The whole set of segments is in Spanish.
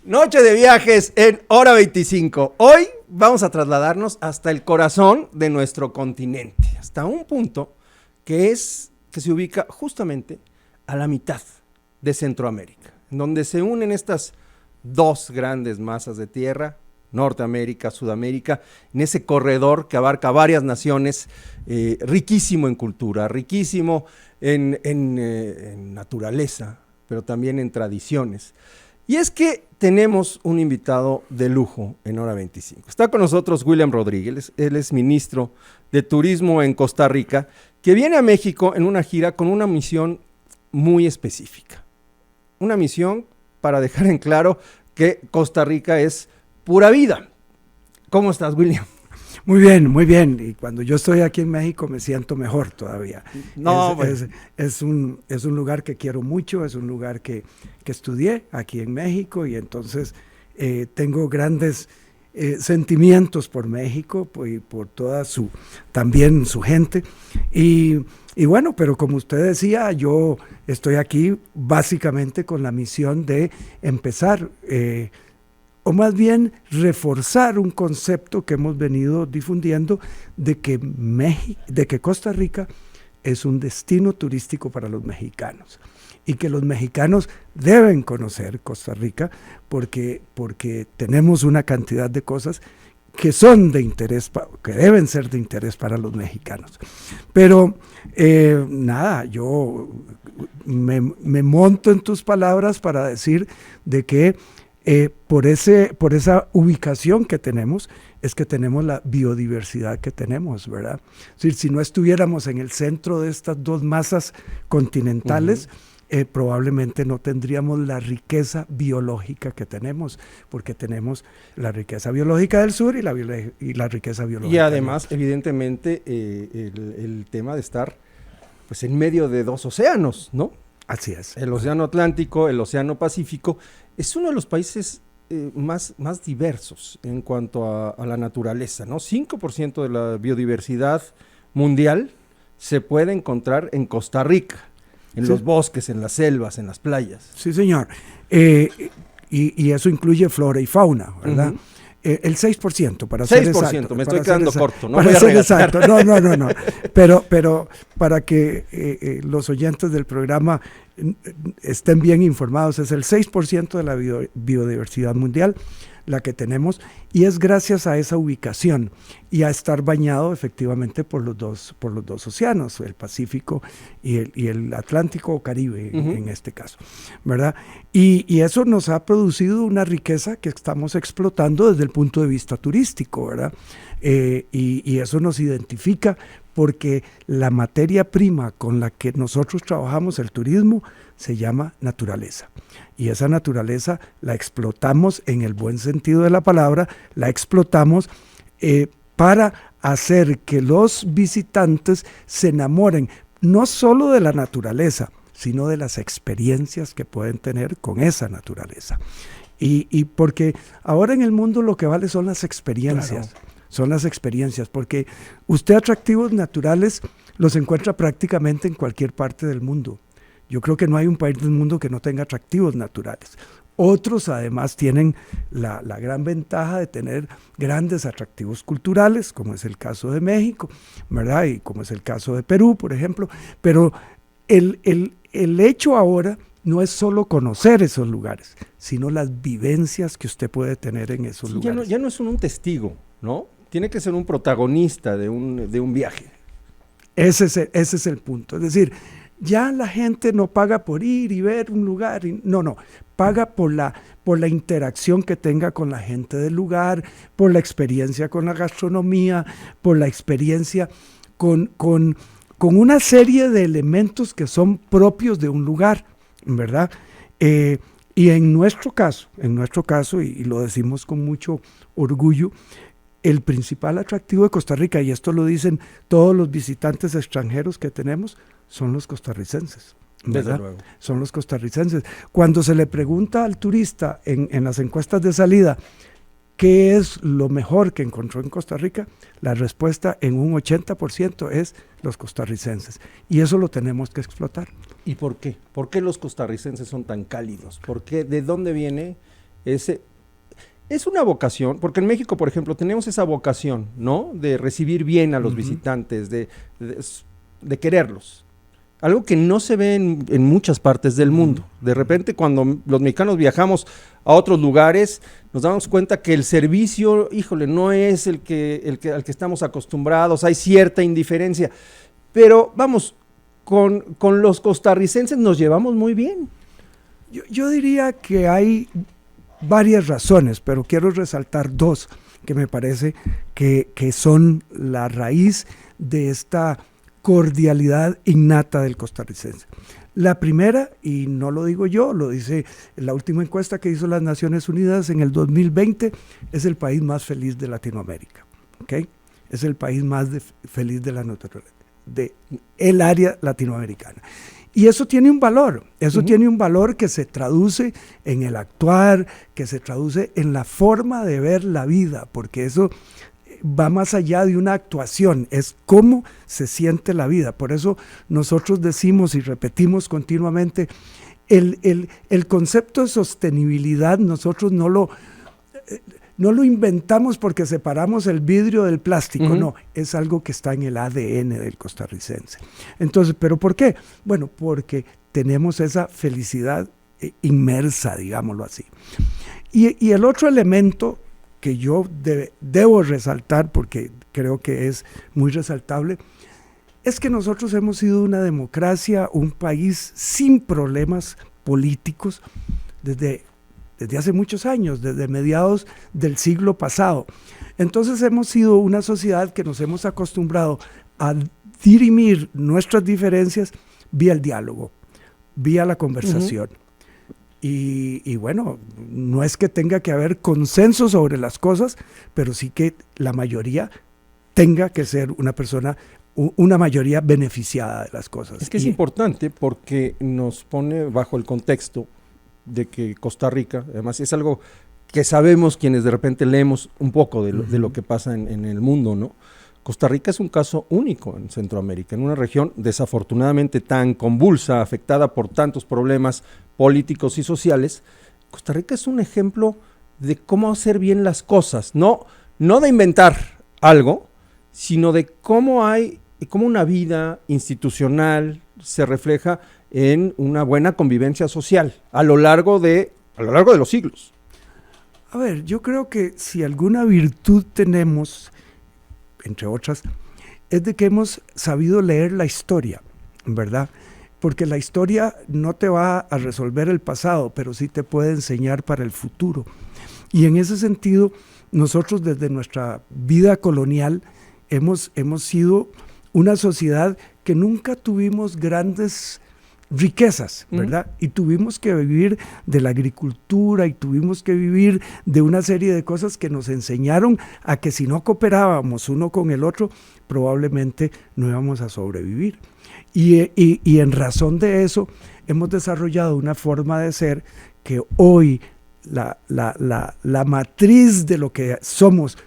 Noche de viajes en Hora 25. Hoy vamos a trasladarnos hasta el corazón de nuestro continente, hasta un punto que se ubica justamente a la mitad de Centroamérica, en donde se unen estas dos grandes masas de tierra, Norteamérica, Sudamérica, en ese corredor que abarca varias naciones, riquísimo en cultura, riquísimo en naturaleza, pero también en tradiciones. Y es que tenemos un invitado de lujo en Hora 25. Está con nosotros William Rodríguez, él es ministro de Turismo en Costa Rica, que viene a México en una gira con una misión muy específica. Una misión para dejar en claro que Costa Rica es pura vida. ¿Cómo estás, William? Muy bien, muy bien. Y cuando yo estoy aquí en México me siento mejor todavía. No, es un lugar que quiero mucho, es un lugar que estudié aquí en México y entonces tengo grandes sentimientos por México y por toda también su gente. Y bueno, pero como usted decía, yo estoy aquí básicamente con la misión de empezar o más bien reforzar un concepto que hemos venido difundiendo de que Costa Rica es un destino turístico para los mexicanos y que los mexicanos deben conocer Costa Rica porque tenemos una cantidad de cosas que son de interés, que deben ser de interés para los mexicanos. Pero nada, yo me monto en tus palabras para decir de que por esa ubicación que tenemos, es que tenemos la biodiversidad que tenemos, ¿verdad? Es decir, si no estuviéramos en el centro de estas dos masas continentales, probablemente no tendríamos la riqueza biológica que tenemos, porque tenemos la riqueza biológica del sur y la riqueza biológica. Y además, evidentemente, el tema de estar pues en medio de dos océanos, ¿no? Así es. El Océano Atlántico, el Océano Pacífico, es uno de los países más diversos en cuanto a la naturaleza, ¿no? 5% de la biodiversidad mundial se puede encontrar en Costa Rica, en los bosques, en las selvas, en las playas. Sí, señor. Y eso incluye flora y fauna, ¿verdad? El 6%, para ser exacto. Me estoy quedando corto, ¿no? Para ser exacto, no. Pero para que los oyentes del programa estén bien informados, es el 6% de la biodiversidad mundial la que tenemos, y es gracias a esa ubicación y a estar bañado efectivamente por los dos océanos, el Pacífico y el Atlántico o Caribe en este caso, ¿verdad? Y eso nos ha producido una riqueza que estamos explotando desde el punto de vista turístico, ¿verdad? Y eso nos identifica porque la materia prima con la que nosotros trabajamos el turismo se llama naturaleza. Y esa naturaleza la explotamos en el buen sentido de la palabra, la explotamos para hacer que los visitantes se enamoren no solo de la naturaleza, sino de las experiencias que pueden tener con esa naturaleza. Y porque ahora en el mundo lo que vale son las experiencias. Claro. Son las experiencias, porque usted atractivos naturales los encuentra prácticamente en cualquier parte del mundo. Yo creo que no hay un país del mundo que no tenga atractivos naturales. Otros además tienen la gran ventaja de tener grandes atractivos culturales, como es el caso de México, ¿verdad? Y como es el caso de Perú, por ejemplo. Pero el hecho ahora no es solo conocer esos lugares, sino las vivencias que usted puede tener en esos lugares. Ya no es un testigo, ¿no? Tiene que ser un protagonista de un viaje. Ese es el punto. Es decir, ya la gente no paga por ir y ver un lugar. No, paga por la interacción que tenga con la gente del lugar, por la experiencia con la gastronomía, por la experiencia con una serie de elementos que son propios de un lugar, ¿verdad? Y en nuestro caso, y lo decimos con mucho orgullo, el principal atractivo de Costa Rica, y esto lo dicen todos los visitantes extranjeros que tenemos, son los costarricenses, ¿verdad? Desde luego. Son los costarricenses. Cuando se le pregunta al turista en las encuestas de salida qué es lo mejor que encontró en Costa Rica, la respuesta en un 80% es los costarricenses. Y eso lo tenemos que explotar. ¿Y por qué? ¿Por qué los costarricenses son tan cálidos? ¿Por qué? ¿De dónde viene Es una vocación, porque en México, por ejemplo, tenemos esa vocación, ¿no? De recibir bien a los visitantes, de quererlos. Algo que no se ve en muchas partes del mundo. De repente, cuando los mexicanos viajamos a otros lugares, nos damos cuenta que el servicio, híjole, no es al que estamos acostumbrados, hay cierta indiferencia. Pero, vamos, con los costarricenses nos llevamos muy bien. Yo diría que hay varias razones, pero quiero resaltar dos que me parece que son la raíz de esta cordialidad innata del costarricense. La primera, y no lo digo yo, lo dice la última encuesta que hizo las Naciones Unidas en el 2020, es el país más feliz de Latinoamérica, ¿ok? Es el país más feliz de el área latinoamericana. Y eso tiene un valor, tiene un valor que se traduce en el actuar, que se traduce en la forma de ver la vida, porque eso va más allá de una actuación, es cómo se siente la vida. Por eso nosotros decimos y repetimos continuamente, el concepto de sostenibilidad nosotros no lo inventamos porque separamos el vidrio del plástico, no, es algo que está en el ADN del costarricense. Entonces, ¿pero por qué? Bueno, porque tenemos esa felicidad inmersa, digámoslo así. Y el otro elemento que yo debo resaltar, porque creo que es muy resaltable, es que nosotros hemos sido una democracia, un país sin problemas políticos desde hace muchos años, desde mediados del siglo pasado. Entonces hemos sido una sociedad que nos hemos acostumbrado a dirimir nuestras diferencias vía el diálogo, vía la conversación. Y bueno, no es que tenga que haber consenso sobre las cosas, pero sí que la mayoría tenga que ser una mayoría beneficiada de las cosas. Es que es importante porque nos pone bajo el contexto de que Costa Rica, además es algo que sabemos quienes de repente leemos un poco de lo que pasa en el mundo, ¿no? Costa Rica es un caso único en Centroamérica, en una región desafortunadamente tan convulsa, afectada por tantos problemas políticos y sociales. Costa Rica es un ejemplo de cómo hacer bien las cosas, no de inventar algo, sino de cómo una vida institucional se refleja en una buena convivencia social a lo largo de los siglos. A ver, yo creo que si alguna virtud tenemos, entre otras, es de que hemos sabido leer la historia, ¿verdad? Porque la historia no te va a resolver el pasado, pero sí te puede enseñar para el futuro. Y en ese sentido, nosotros desde nuestra vida colonial hemos sido una sociedad que nunca tuvimos grandes riquezas, ¿verdad? Y tuvimos que vivir de la agricultura y tuvimos que vivir de una serie de cosas que nos enseñaron a que si no cooperábamos uno con el otro, probablemente no íbamos a sobrevivir. Y en razón de eso, hemos desarrollado una forma de ser que hoy la matriz de lo que somos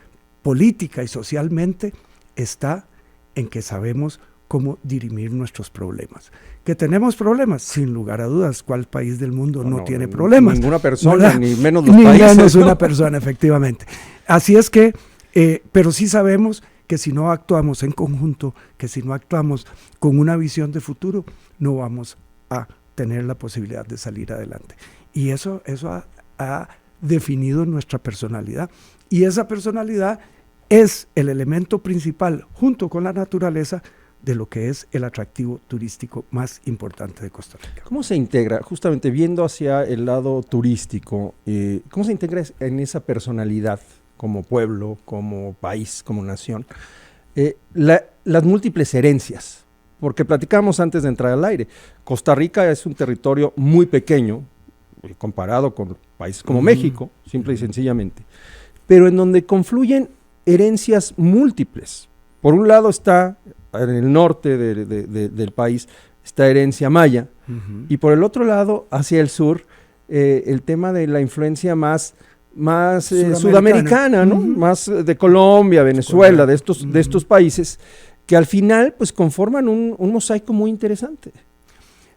política y socialmente está en que sabemos cómo dirimir nuestros problemas. ¿Que tenemos problemas? Sin lugar a dudas, ¿cuál país del mundo no tiene problemas? Ninguna persona, ¿verdad? ni menos los países. Ni menos una persona, efectivamente. Así es que, pero sí sabemos que si no actuamos en conjunto, que si no actuamos con una visión de futuro, no vamos a tener la posibilidad de salir adelante. Y eso ha definido nuestra personalidad. Y esa personalidad es el elemento principal, junto con la naturaleza, de lo que es el atractivo turístico más importante de Costa Rica. ¿Cómo se integra, justamente viendo hacia el lado turístico, cómo se integra en esa personalidad como pueblo, como país, como nación, las múltiples herencias? Porque platicamos antes de entrar al aire, Costa Rica es un territorio muy pequeño, comparado con países como México, simple y sencillamente, pero en donde confluyen herencias múltiples. Por un lado está en el norte del país esta herencia maya, y por el otro lado, hacia el sur, el tema de la influencia más sudamericana, ¿no? Más de Colombia, Venezuela, de estos países, que al final pues conforman un mosaico muy interesante.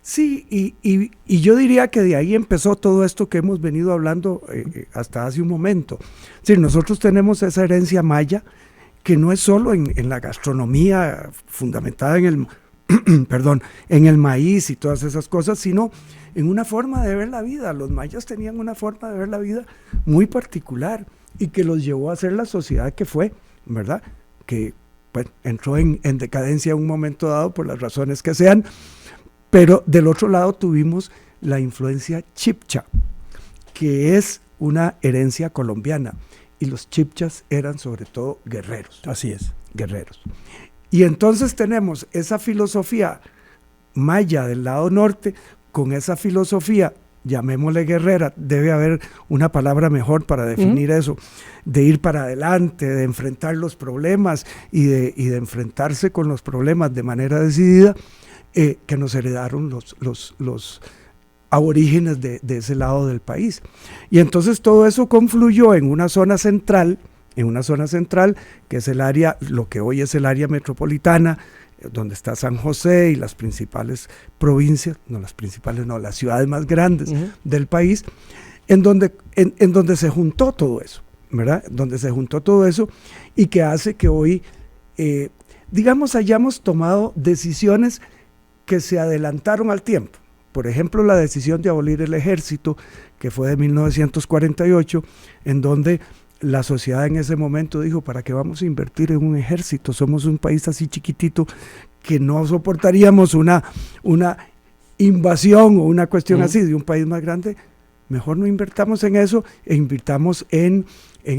Sí, y yo diría que de ahí empezó todo esto que hemos venido hablando hasta hace un momento. Es decir, nosotros tenemos esa herencia maya que no es solo en la gastronomía fundamentada en en el maíz y todas esas cosas, sino en una forma de ver la vida. Los mayas tenían una forma de ver la vida muy particular y que los llevó a ser la sociedad que fue, ¿verdad? Que pues, entró en decadencia en un momento dado por las razones que sean. Pero del otro lado tuvimos la influencia chibcha, que es una herencia colombiana. Y los chibchas eran sobre todo guerreros. Así es. Guerreros. Y entonces tenemos esa filosofía maya del lado norte, con esa filosofía, llamémosle guerrera, debe haber una palabra mejor para definir eso, de ir para adelante, de enfrentar los problemas y de enfrentarse con los problemas de manera decidida, que nos heredaron los aborígenes de ese lado del país. Y entonces todo eso confluyó en una zona central, que es el área, lo que hoy es el área metropolitana, donde está San José y las principales provincias, las ciudades más grandes del país, en donde se juntó todo eso, ¿verdad? Donde se juntó todo eso y que hace que hoy, digamos, hayamos tomado decisiones que se adelantaron al tiempo. Por ejemplo, la decisión de abolir el ejército, que fue de 1948, en donde la sociedad en ese momento dijo, ¿para qué vamos a invertir en un ejército? Somos un país así chiquitito que no soportaríamos una invasión o una cuestión así de un país más grande. Mejor no invertamos en eso e invirtamos en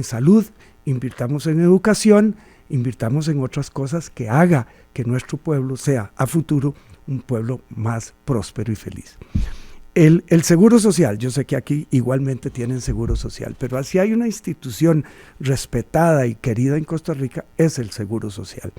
salud, invirtamos en educación, invirtamos en otras cosas que haga que nuestro pueblo sea a futuro un pueblo más próspero y feliz. El seguro social, yo sé que aquí igualmente tienen seguro social, pero si hay una institución respetada y querida en Costa Rica, es el seguro social.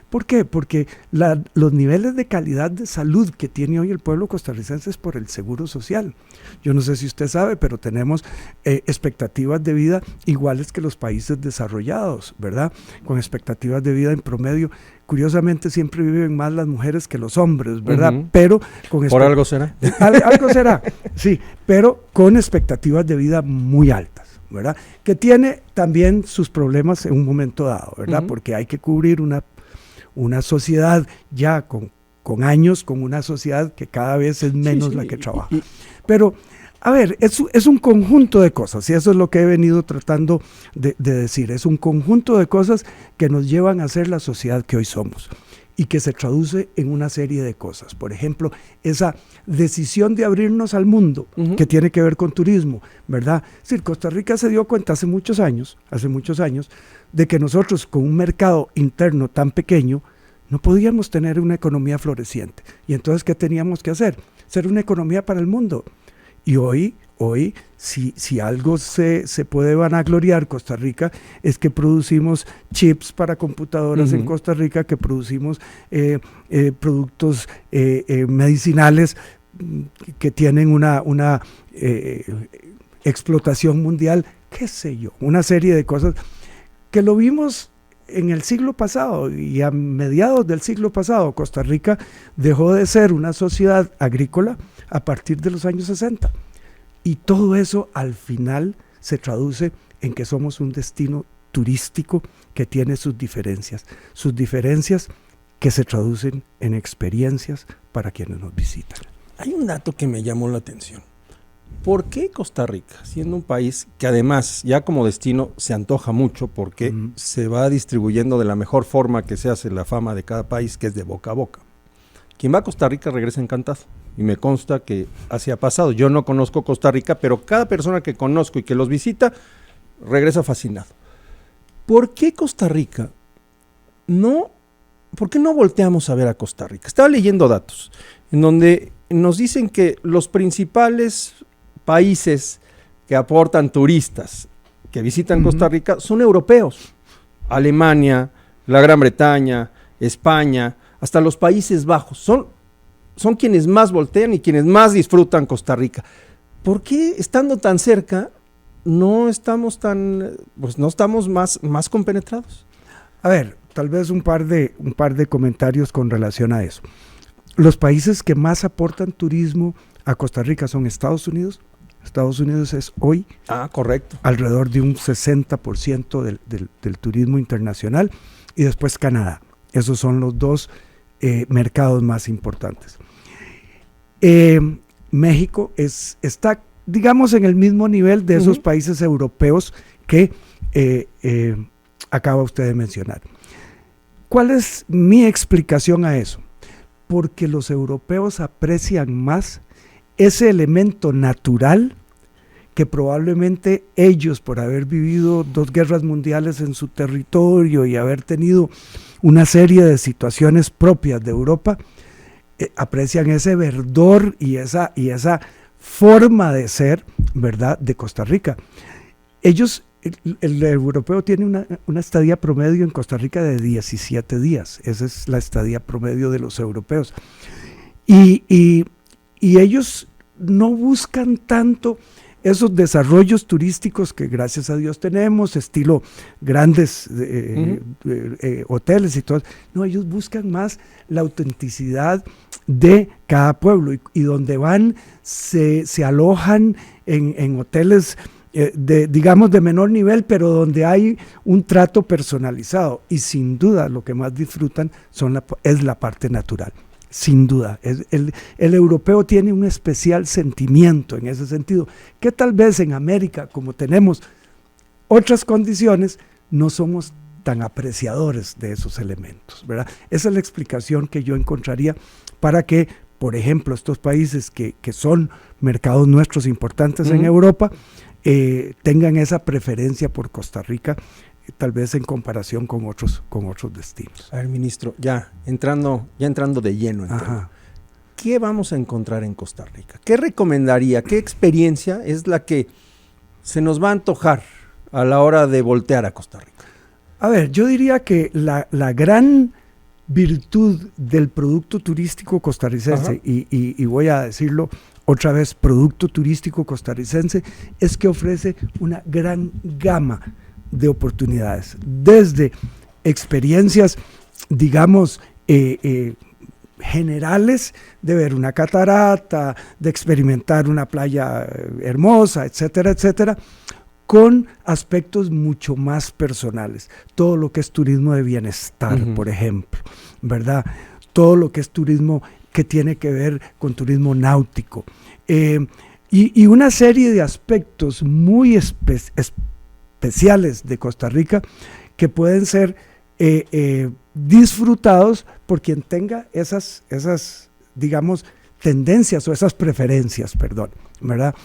¿Por qué? Porque los niveles de calidad de salud que tiene hoy el pueblo costarricense es por el seguro social. Yo no sé si usted sabe, pero tenemos expectativas de vida iguales que los países desarrollados, ¿verdad? Con expectativas de vida en promedio. Curiosamente siempre viven más las mujeres que los hombres, ¿verdad? Pero ¿por algo será? Algo será, sí, pero con expectativas de vida muy altas, ¿verdad? Que tiene también sus problemas en un momento dado, ¿verdad? Porque hay que cubrir una sociedad ya con años, con una sociedad que cada vez es menos la que trabaja. Pero, a ver, es un conjunto de cosas, y eso es lo que he venido tratando de decir. Es un conjunto de cosas que nos llevan a ser la sociedad que hoy somos y que se traduce en una serie de cosas. Por ejemplo, esa decisión de abrirnos al mundo, que tiene que ver con turismo, ¿verdad? Es decir, Costa Rica se dio cuenta hace muchos años, de que nosotros con un mercado interno tan pequeño, no podíamos tener una economía floreciente. Y entonces, ¿qué teníamos que hacer? Ser una economía para el mundo. Y hoy si algo se puede vanagloriar Costa Rica, es que producimos chips para computadoras en Costa Rica, que producimos productos medicinales que tienen una explotación mundial, qué sé yo, una serie de cosas que lo vimos en el siglo pasado, y a mediados del siglo pasado Costa Rica dejó de ser una sociedad agrícola a partir de los años 60. Y todo eso al final se traduce en que somos un destino turístico que tiene sus diferencias que se traducen en experiencias para quienes nos visitan. Hay un dato que me llamó la atención. ¿Por qué Costa Rica, siendo un país que además ya como destino se antoja mucho porque se va distribuyendo de la mejor forma que se hace la fama de cada país, que es de boca a boca? Quien va a Costa Rica regresa encantado, y me consta que así ha pasado. Yo no conozco Costa Rica, pero cada persona que conozco y que los visita regresa fascinado. ¿Por qué Costa Rica ¿por qué no volteamos a ver a Costa Rica? Estaba leyendo datos en donde nos dicen que los principales países que aportan turistas que visitan Costa Rica son europeos. Alemania, la Gran Bretaña, España, hasta los Países Bajos. Son quienes más voltean y quienes más disfrutan Costa Rica. ¿Por qué, estando tan cerca, no estamos más compenetrados? A ver, tal vez un par de comentarios con relación a eso. Los países que más aportan turismo a Costa Rica son Estados Unidos. Estados Unidos es hoy correcto, alrededor de un 60% del turismo internacional, y después Canadá. Esos son los dos mercados más importantes. México está, digamos, en el mismo nivel de esos países europeos que acaba usted de mencionar. ¿Cuál es mi explicación a eso? Porque los europeos aprecian más ese elemento natural que probablemente ellos, por haber vivido 2 guerras mundiales en su territorio y haber tenido una serie de situaciones propias de Europa, aprecian ese verdor y esa forma de ser, ¿verdad?, de Costa Rica. Ellos, el europeo tiene una estadía promedio en Costa Rica de 17 días. Esa es la estadía promedio de los europeos. Y ellos no buscan tanto esos desarrollos turísticos que gracias a Dios tenemos, estilo grandes hoteles y todo. No, ellos buscan más la autenticidad de cada pueblo, y donde van se alojan en hoteles digamos de menor nivel, pero donde hay un trato personalizado, y sin duda lo que más disfrutan es la parte natural. Sin duda, el europeo tiene un especial sentimiento en ese sentido, que tal vez en América, como tenemos otras condiciones, no somos tan apreciadores de esos elementos, ¿verdad? Esa es la explicación que yo encontraría para que, por ejemplo, estos países que son mercados nuestros importantes en Europa, tengan esa preferencia por Costa Rica, tal vez en comparación con otros destinos. A ver, ministro, ya entrando de lleno en tema, ¿qué vamos a encontrar en Costa Rica? ¿Qué recomendaría? ¿Qué experiencia es la que se nos va a antojar a la hora de voltear a Costa Rica? A ver, yo diría que la gran virtud del producto turístico costarricense, y voy a decirlo otra vez, producto turístico costarricense, es que ofrece una gran gama de oportunidades, desde experiencias, digamos, generales, de ver una catarata, de experimentar una playa hermosa, etcétera, etcétera, con aspectos mucho más personales. Todo lo que es turismo de bienestar, por ejemplo, ¿verdad? Todo lo que es turismo que tiene que ver con turismo náutico. Y una serie de aspectos muy especiales de Costa Rica que pueden ser disfrutados por quien tenga esas digamos, tendencias o esas preferencias, ¿verdad?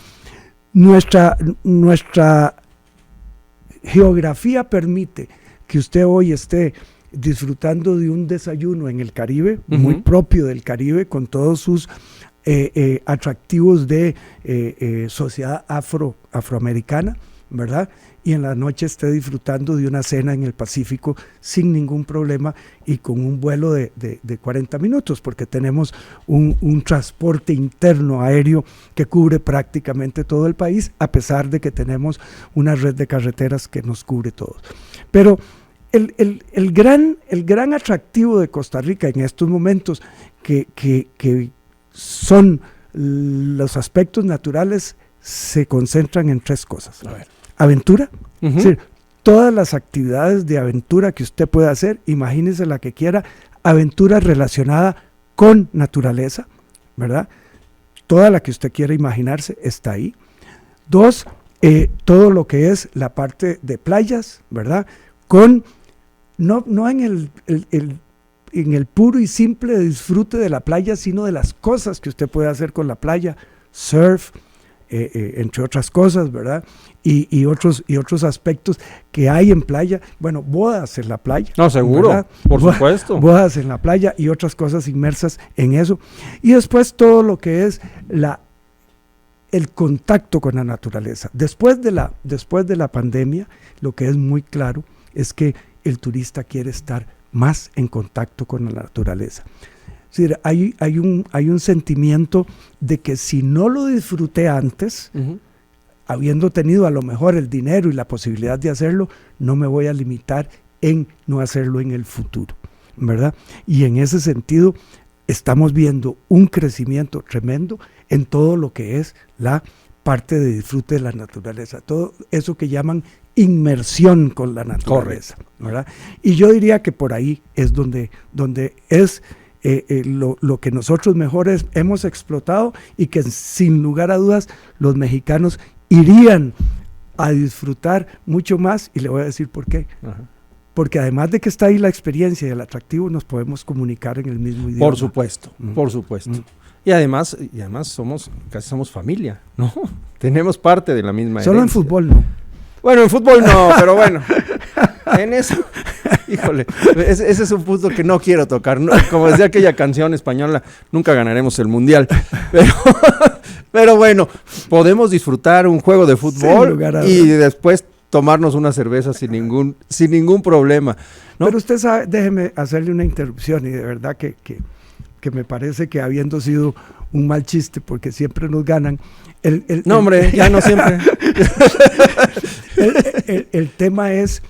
Nuestra geografía permite que usted hoy esté disfrutando de un desayuno en el Caribe, muy propio del Caribe, con todos sus atractivos de sociedad afroamericana, ¿verdad? Y en la noche esté disfrutando de una cena en el Pacífico sin ningún problema y con un vuelo de 40 minutos, porque tenemos un transporte interno aéreo que cubre prácticamente todo el país, a pesar de que tenemos una red de carreteras que nos cubre todos. Pero el gran atractivo de Costa Rica en estos momentos, que son los aspectos naturales, se concentran en 3 cosas. A ver. Aventura, es decir, todas las actividades de aventura que usted pueda hacer, imagínese la que quiera, aventura relacionada con naturaleza, ¿verdad? Toda la que usted quiera imaginarse está ahí. 2, todo lo que es la parte de playas, ¿verdad? No en el puro y simple disfrute de la playa, sino de las cosas que usted puede hacer con la playa, surf, entre otras cosas, ¿verdad? Y otros aspectos que hay en playa. Bueno, bodas en la playa. No, seguro, ¿verdad? Por supuesto. Bodas en la playa y otras cosas inmersas en eso. Y después todo lo que es el contacto con la naturaleza. Después de la pandemia, lo que es muy claro es que el turista quiere estar más en contacto con la naturaleza. Es decir, hay un sentimiento de que si no lo disfruté antes, habiendo tenido a lo mejor el dinero y la posibilidad de hacerlo, no me voy a limitar en no hacerlo en el futuro, ¿verdad? Y en ese sentido, estamos viendo un crecimiento tremendo en todo lo que es la parte de disfrute de la naturaleza, todo eso que llaman inmersión con la naturaleza, ¿verdad? Y yo diría que por ahí es donde es lo que nosotros mejores hemos explotado y que sin lugar a dudas los mexicanos irían a disfrutar mucho más, y le voy a decir por qué. Ajá. Porque además de que está ahí la experiencia y el atractivo, nos podemos comunicar en el mismo idioma. Por supuesto, por supuesto. Y además casi somos familia, ¿no? Tenemos parte de la misma Solo herencia. en fútbol no. Bueno, en fútbol no, pero bueno, en eso, híjole, ese es un punto que no quiero tocar. No, como decía aquella canción española, nunca ganaremos el mundial. Pero bueno, podemos disfrutar un juego de fútbol y después tomarnos una cerveza sin ningún problema, ¿no? Pero usted sabe, déjeme hacerle una interrupción, y de verdad que me parece que habiendo sido un mal chiste, porque siempre nos ganan. No, hombre, ya no siempre. El tema es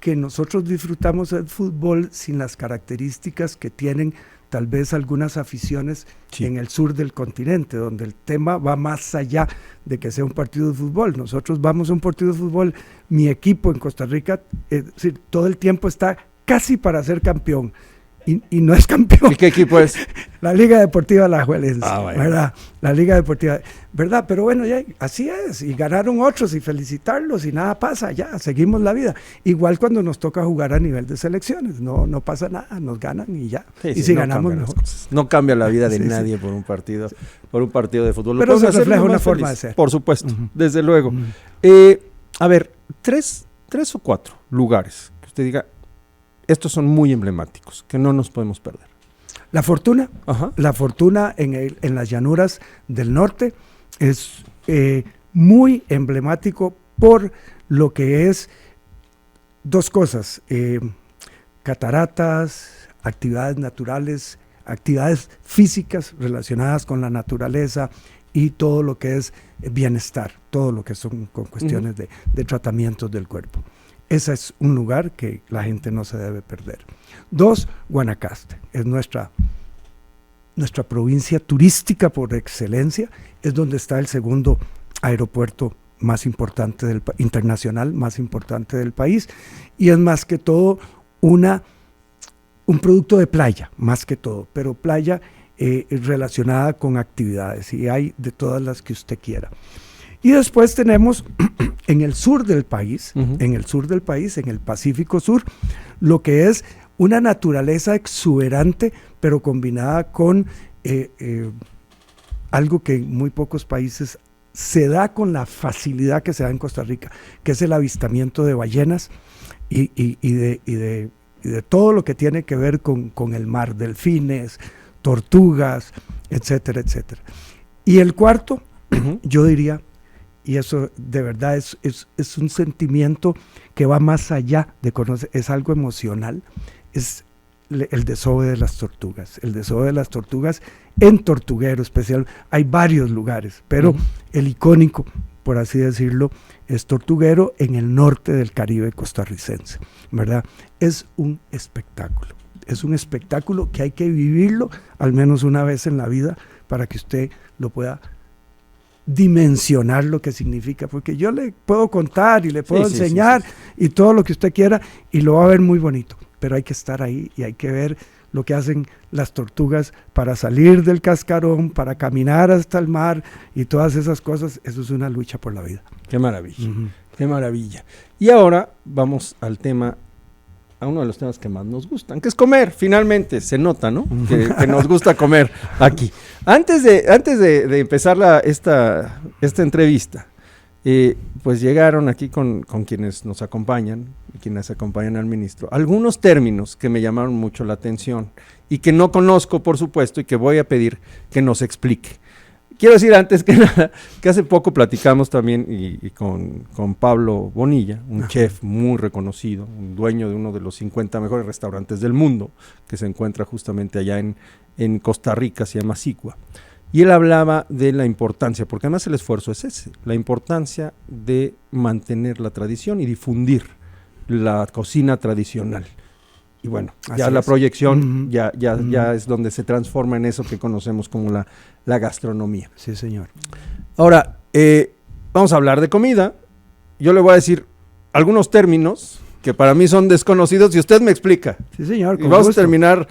que nosotros disfrutamos el fútbol sin las características que tienen tal vez algunas aficiones en el sur del continente, donde el tema va más allá de que sea un partido de fútbol. Nosotros vamos a un partido de fútbol, mi equipo en Costa Rica, es decir, todo el tiempo está casi para ser campeón. Y no es campeón. ¿Y qué equipo es? La Liga Deportiva Alajuelense, bueno. ¿verdad? La Liga Deportiva, ¿verdad? Pero bueno, ya, así es, y ganaron otros, y felicitarlos, y nada pasa, ya, seguimos la vida. Igual cuando nos toca jugar a nivel de selecciones, no pasa nada, nos ganan y ya. Sí, y si ganamos, mejor. No cambia la vida de nadie por un partido de fútbol. Pero se refleja una forma de ser. Por supuesto, desde luego. A ver, tres o cuatro lugares que usted diga, estos son muy emblemáticos, que no nos podemos perder. La Fortuna. Ajá. La Fortuna en las llanuras del norte es muy emblemático por lo que es dos cosas, cataratas, actividades naturales, actividades físicas relacionadas con la naturaleza y todo lo que es bienestar, todo lo que son con cuestiones de tratamientos del cuerpo. Ese es un lugar que la gente no se debe perder. 2, Guanacaste, es nuestra provincia turística por excelencia, es donde está el segundo aeropuerto más importante internacional más importante del país, y es más que todo un producto de playa, más que todo, pero playa relacionada con actividades, y hay de todas las que usted quiera. Y después tenemos en el sur del país, en el Pacífico Sur, lo que es una naturaleza exuberante, pero combinada con algo que en muy pocos países se da con la facilidad que se da en Costa Rica, que es el avistamiento de ballenas y de todo lo que tiene que ver con el mar, delfines, tortugas, etcétera, etcétera. Y el cuarto, yo diría, y eso de verdad es un sentimiento que va más allá de conocer, es algo emocional, es el desove de las tortugas. El desove de las tortugas en Tortuguero especial, hay varios lugares, pero el icónico, por así decirlo, es Tortuguero en el norte del Caribe costarricense, ¿verdad? Es un espectáculo que hay que vivirlo al menos una vez en la vida para que usted lo pueda dimensionar lo que significa, porque yo le puedo contar y le puedo enseñar y todo lo que usted quiera y lo va a ver muy bonito, pero hay que estar ahí y hay que ver lo que hacen las tortugas para salir del cascarón, para caminar hasta el mar y todas esas cosas. Eso es una lucha por la vida. Qué maravilla, qué maravilla. Y ahora vamos al tema, a uno de los temas que más nos gustan, que es comer. Finalmente se nota, ¿no? Que nos gusta comer aquí. Antes de empezar esta entrevista, pues llegaron aquí con quienes nos acompañan, quienes acompañan al ministro, algunos términos que me llamaron mucho la atención y que no conozco, por supuesto, y que voy a pedir que nos explique. Quiero decir antes que nada que hace poco platicamos también y con Pablo Bonilla, un chef muy reconocido, un dueño de uno de los 50 mejores restaurantes del mundo, que se encuentra justamente allá en Costa Rica, se llama Sicua. Y él hablaba de la importancia, porque además el esfuerzo es ese, la importancia de mantener la tradición y difundir la cocina tradicional. y bueno, Así ya la es. proyección Ujú. ya es donde se transforma en eso que conocemos como la gastronomía. Sí, señor. Ahora, vamos a hablar de comida. Yo le voy a decir algunos términos que para mí son desconocidos y usted me explica. Sí, señor. Y Con vamos gusto. a terminar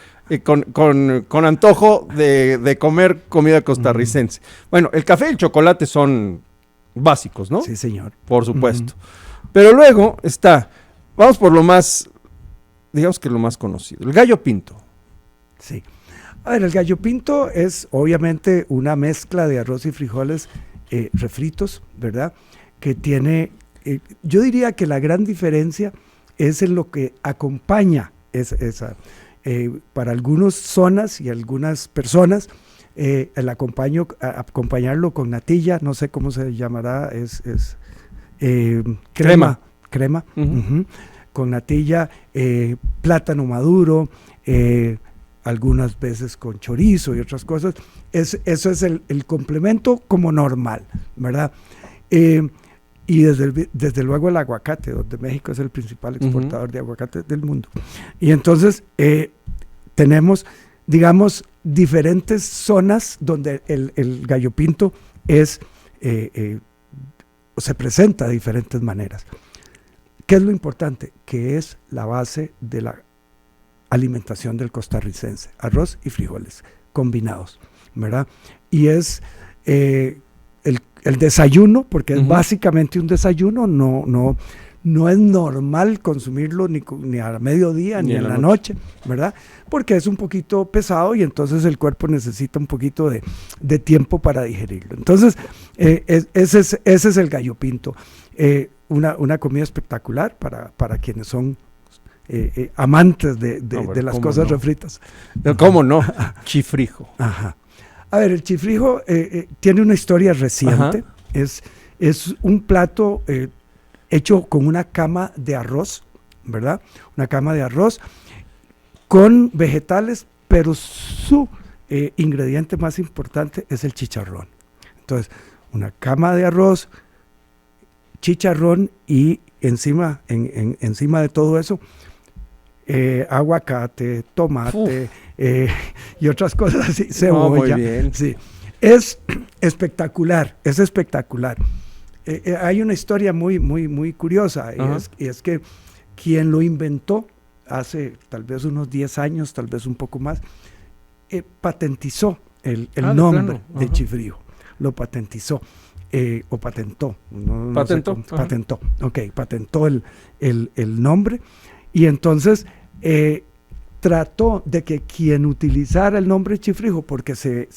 con antojo de comer comida costarricense. Bueno, el café y el chocolate son básicos, ¿no? Sí, señor. Por supuesto. Pero luego vamos por lo más, digamos que lo más conocido, el gallo pinto. Sí. A ver, el gallo pinto es obviamente una mezcla de arroz y frijoles refritos, ¿verdad? Que tiene, yo diría que la gran diferencia es en lo que acompaña esa. Para algunas zonas y algunas personas, el acompañarlo con natilla, no sé cómo se llamará, es crema, Uh-huh. con natilla, plátano maduro, algunas veces con chorizo y otras cosas. Eso es el complemento como normal, ¿verdad? Y desde luego el aguacate, donde México es el principal exportador de aguacate del mundo. Y entonces tenemos, digamos, diferentes zonas donde el gallo pinto se presenta de diferentes maneras. ¿Qué es lo importante? Que es la base de la alimentación del costarricense, arroz y frijoles combinados, ¿verdad? Y es el desayuno, porque es básicamente un desayuno, no es normal consumirlo ni a mediodía ni en la noche, ¿verdad? Porque es un poquito pesado y entonces el cuerpo necesita un poquito de tiempo para digerirlo. Entonces, ese es el gallo pinto. Una comida espectacular para quienes son amantes de las cosas refritas. ¿Cómo no? Chifrijo. Ajá. A ver, el chifrijo tiene una historia reciente. Es un plato hecho con una cama de arroz, ¿verdad? Una cama de arroz con vegetales, pero su ingrediente más importante es el chicharrón. Entonces, una cama de arroz, chicharrón y encima de todo eso, aguacate, tomate y otras cosas así, cebolla. Muy bien. Sí. Es espectacular, es espectacular. Hay una historia muy, muy, muy curiosa, y es que quien lo inventó hace tal vez unos 10 años, tal vez un poco más, patentizó el nombre de chifrijo, lo patentizó. O patentó. Patentó el nombre. Y entonces trató de que quien utilizara el nombre chifrijo, porque se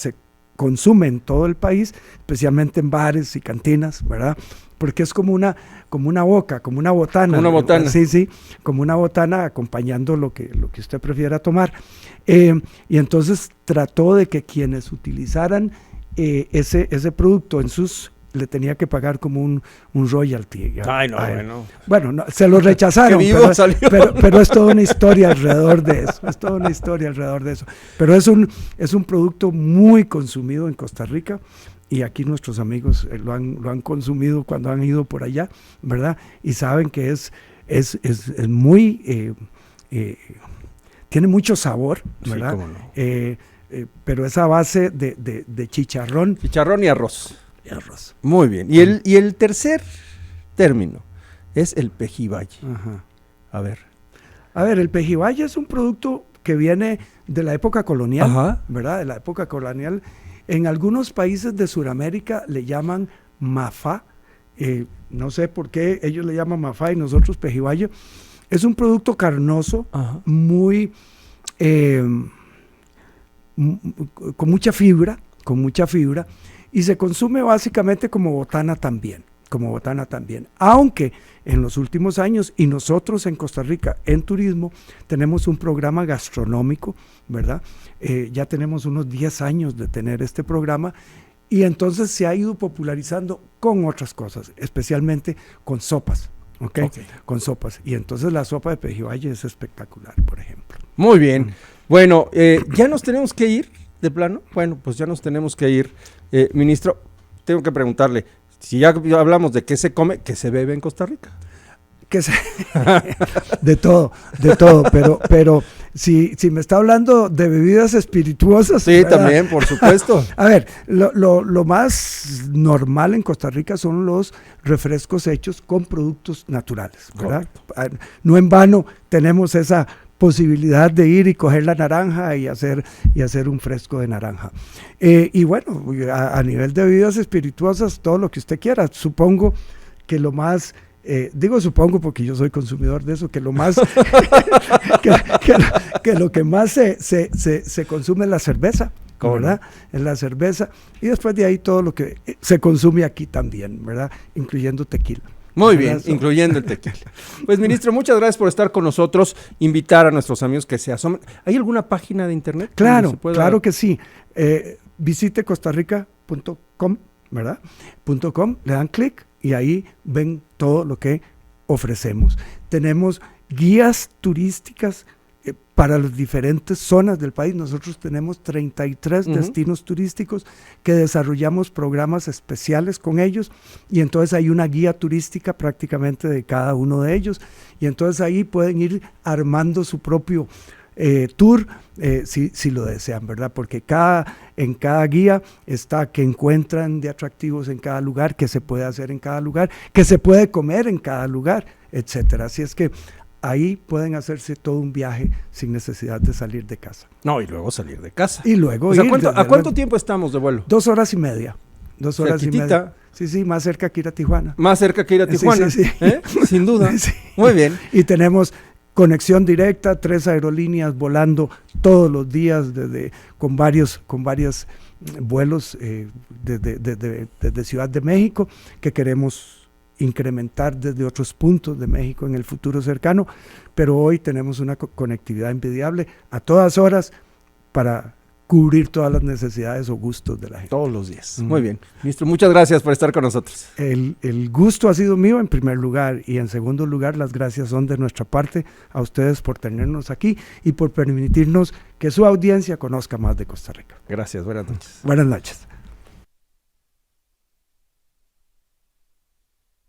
consume en todo el país, especialmente en bares y cantinas, ¿verdad? Porque es como una boca, como una botana. Como una botana. Sí, como una botana acompañando lo que usted prefiera tomar. Y entonces trató de que quienes utilizaran ese producto le tenía que pagar como un royalty. Ay, no, bueno. Bueno, no, se lo rechazaron, pero es toda una historia alrededor de eso. Pero es un producto muy consumido en Costa Rica, y aquí nuestros amigos lo han consumido cuando han ido por allá, ¿verdad? Y saben que es muy... tiene mucho sabor, ¿verdad? Sí, cómo no. Pero esa base de chicharrón. Chicharrón y arroz. Arroz. Muy bien. Y el tercer término es el pejibaye. Ajá. A ver, el pejibaye es un producto que viene de la época colonial, ajá, ¿verdad? De la época colonial. En algunos países de Sudamérica le llaman mafá. No sé por qué ellos le llaman mafá y nosotros pejibaye. Es un producto carnoso, ajá, muy con mucha fibra, y se consume básicamente como botana también, aunque en los últimos años, y nosotros en Costa Rica en turismo tenemos un programa gastronómico, ¿verdad? Ya tenemos unos 10 años de tener este programa, y entonces se ha ido popularizando con otras cosas, especialmente con sopas, ¿okay? Con sopas, y entonces la sopa de pejibaye es espectacular, por ejemplo. Muy bien. Bueno, ¿ya nos tenemos que ir de plano? Bueno, pues ya nos tenemos que ir. Ministro, tengo que preguntarle, si ya hablamos de qué se come, ¿qué se bebe en Costa Rica? De todo, pero si me está hablando de bebidas espirituosas. Sí, ¿verdad? También, por supuesto. A ver, lo más normal en Costa Rica son los refrescos hechos con productos naturales, ¿verdad? Correcto. No en vano tenemos esa posibilidad de ir y coger la naranja y hacer un fresco de naranja. Y bueno, a nivel de bebidas espirituosas, todo lo que usted quiera. Supongo que lo más... digo supongo porque yo soy consumidor de eso, que lo más que lo que más se consume es la cerveza, ¿verdad? Es la cerveza, y después de ahí todo lo que se consume aquí también, ¿verdad? Incluyendo tequila. Muy bien, incluyendo el tequila. Pues, ministro, muchas gracias por estar con nosotros, invitar a nuestros amigos que se asomen. ¿Hay alguna página de internet? Claro, claro que sí. Visite costarrica.com, ¿verdad? .com, le dan clic y ahí ven todo lo que ofrecemos. Tenemos guías turísticas para las diferentes zonas del país. Nosotros tenemos 33 destinos turísticos que desarrollamos programas especiales con ellos, y entonces hay una guía turística prácticamente de cada uno de ellos, y entonces ahí pueden ir armando su propio tour, si lo desean, ¿verdad? Porque en cada guía está qué encuentran de atractivos en cada lugar, qué se puede hacer en cada lugar, qué se puede comer en cada lugar, etcétera. Así es que ahí pueden hacerse todo un viaje sin necesidad de salir de casa. No, y luego salir de casa. Y luego ¿A cuánto tiempo estamos de vuelo? 2 horas y media. 2 horas y media. Sí, más cerca que ir a Tijuana. Más cerca que ir a Tijuana, sí. Sin duda. Sí. Muy bien. Y tenemos conexión directa, 3 aerolíneas volando todos los días con varios vuelos desde Ciudad de México, que queremos incrementar desde otros puntos de México en el futuro cercano, pero hoy tenemos una conectividad envidiable a todas horas para cubrir todas las necesidades o gustos de la gente. Todos los días. Muy bien. Ministro, muchas gracias por estar con nosotros. El gusto ha sido mío en primer lugar, y en segundo lugar las gracias son de nuestra parte a ustedes por tenernos aquí y por permitirnos que su audiencia conozca más de Costa Rica. Gracias, buenas noches. Buenas noches.